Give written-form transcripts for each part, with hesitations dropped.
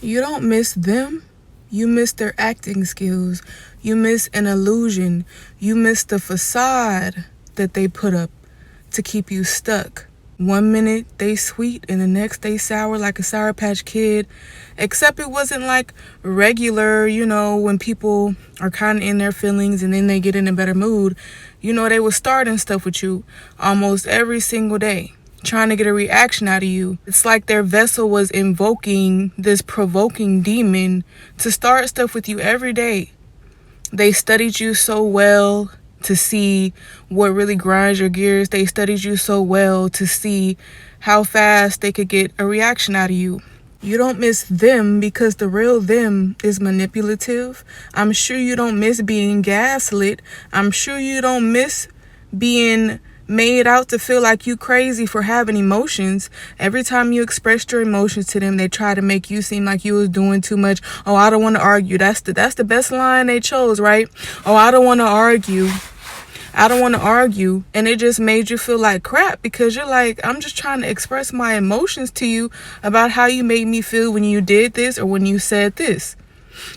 You don't miss them. You miss their acting skills. You miss an illusion. You miss the facade that they put up to keep you stuck. 1 minute they sweet and the next they sour like a Sour Patch Kid. Except it wasn't like regular, when people are kind of in their feelings and then they get in a better mood. They were starting stuff with you almost every single day, trying to get a reaction out of you. It's like their vessel was invoking this provoking demon to start stuff with you every day. They studied you so well to see what really grinds your gears. They studied you so well to see how fast they could get a reaction out of you. You don't miss them because the real them is manipulative. I'm sure you don't miss being gaslit. I'm sure you don't miss being made out to feel like you crazy for having emotions. Every time you expressed your emotions to them, they try to make you seem like you was doing too much. Oh, I don't want to argue. That's the best line they chose, right? Oh, I don't want to argue. I don't want to argue. And it just made you feel like crap because you're like, I'm just trying to express my emotions to you about how you made me feel when you did this or when you said this.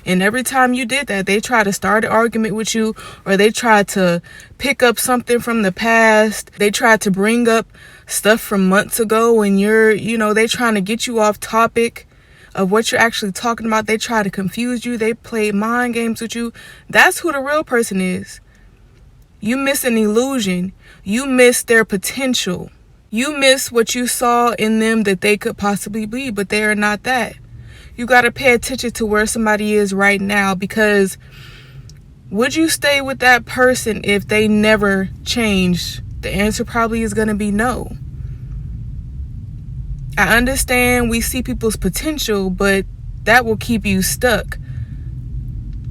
And every time you did that, they try to start an argument with you, or they try to pick up something from the past. They try to bring up stuff from months ago and they trying to get you off topic of what you're actually talking about. They try to confuse you. They play mind games with you. That's who the real person is. You miss an illusion. You miss their potential. You miss what you saw in them that they could possibly be, but they are not that. You got to pay attention to where somebody is right now, because would you stay with that person if they never changed? The answer probably is going to be no. I understand we see people's potential, but that will keep you stuck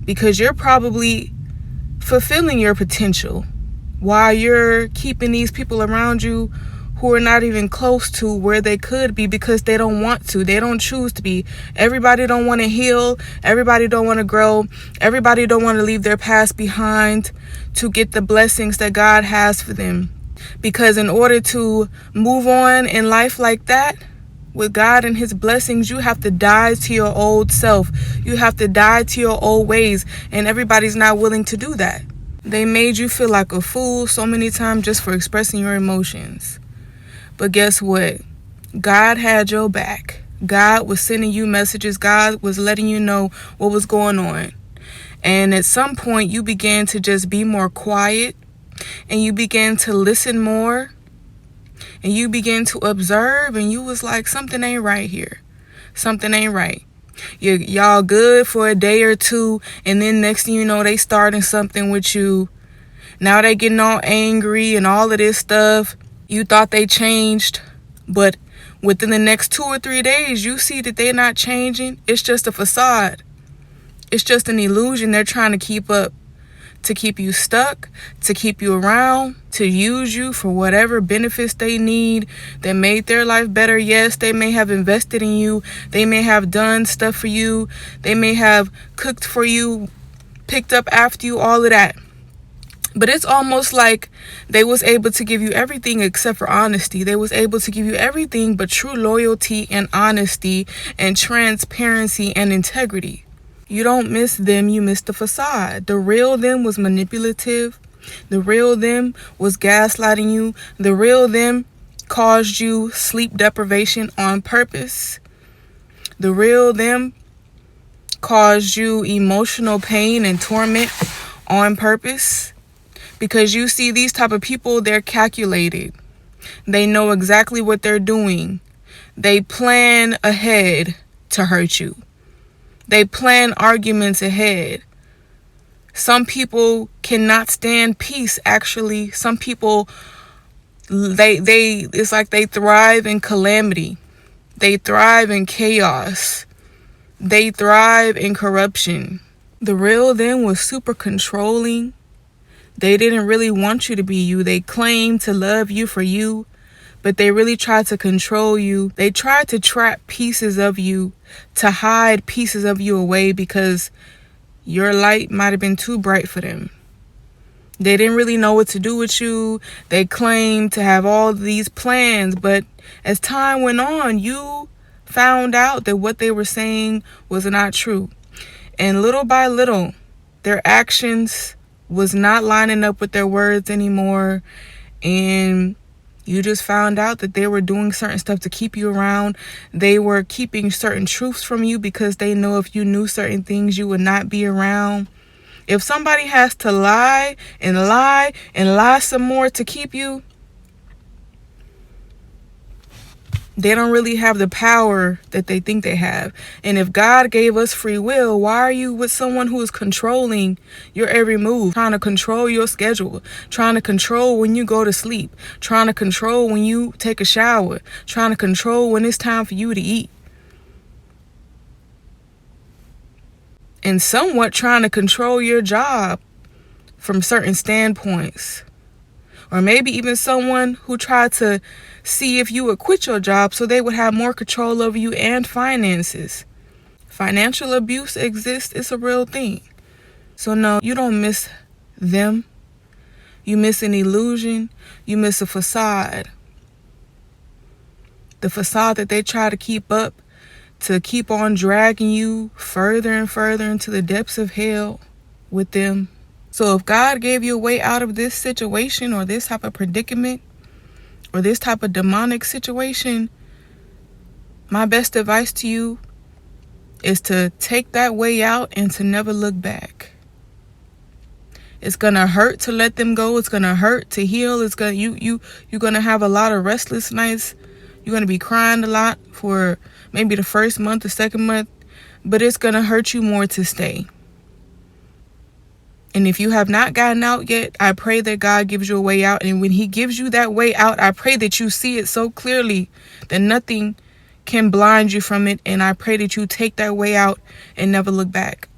because you're probably fulfilling your potential while you're keeping these people around you who are not even close to where they could be because they don't want to. They don't choose to be. Everybody don't want to heal. Everybody don't want to grow. Everybody don't want to leave their past behind to get the blessings that God has for them. Because in order to move on in life like that, with God and his blessings, you have to die to your old self. You have to die to your old ways. And everybody's not willing to do that. They made you feel like a fool so many times just for expressing your emotions. But guess what? God had your back. God was sending you messages. God was letting you know what was going on. And at some point, you began to just be more quiet. And you began to listen more. And you began to observe. And you was like, something ain't right here. Something ain't right. Y'all good for a day or two. And then next thing you know, they starting something with you. Now they getting all angry and all of this stuff. You thought they changed, but within the next 2 or 3 days, you see that they're not changing. It's just a facade. It's just an illusion they're trying to keep up, to keep you stuck, to keep you around, to use you for whatever benefits they need that made their life better. Yes, they may have invested in you. They may have done stuff for you. They may have cooked for you, picked up after you, all of that. But it's almost like they was able to give you everything except for honesty. They was able to give you everything but true loyalty and honesty and transparency and integrity. You don't miss them, you miss the facade. The real them was manipulative. The real them was gaslighting you. The real them caused you sleep deprivation on purpose. The real them caused you emotional pain and torment on purpose. Because you see, these type of people, they're calculated. They know exactly what they're doing. They plan ahead to hurt you. They plan arguments ahead. Some people cannot stand peace, actually. Some people, it's like they thrive in calamity. They thrive in chaos. They thrive in corruption. The real them was super controlling. They didn't really want you to be you. They claimed to love you for you, but they really tried to control you. They tried to trap pieces of you, to hide pieces of you away because your light might have been too bright for them. They didn't really know what to do with you. They claimed to have all these plans, but as time went on, you found out that what they were saying was not true. And little by little, their actions was not lining up with their words anymore. And you just found out that they were doing certain stuff to keep you around. They were keeping certain truths from you because they know if you knew certain things, you would not be around. If somebody has to lie and lie and lie some more to keep you, they don't really have the power that they think they have. And if God gave us free will, why are you with someone who is controlling your every move, trying to control your schedule, trying to control when you go to sleep, trying to control when you take a shower, trying to control when it's time for you to eat, and somewhat trying to control your job from certain standpoints? Or maybe even someone who tried to see if you would quit your job so they would have more control over you and finances. Financial abuse exists. It's a real thing. So no, you don't miss them. You miss an illusion. You miss a facade. The facade that they try to keep up to keep on dragging you further and further into the depths of hell with them. So if God gave you a way out of this situation or this type of predicament or this type of demonic situation, my best advice to you is to take that way out and to never look back. It's gonna hurt to let them go. It's gonna hurt to heal. You're gonna have a lot of restless nights. You're gonna be crying a lot for maybe the first month, the second month, but it's gonna hurt you more to stay. And if you have not gotten out yet, I pray that God gives you a way out. And when he gives you that way out, I pray that you see it so clearly that nothing can blind you from it. And I pray that you take that way out and never look back.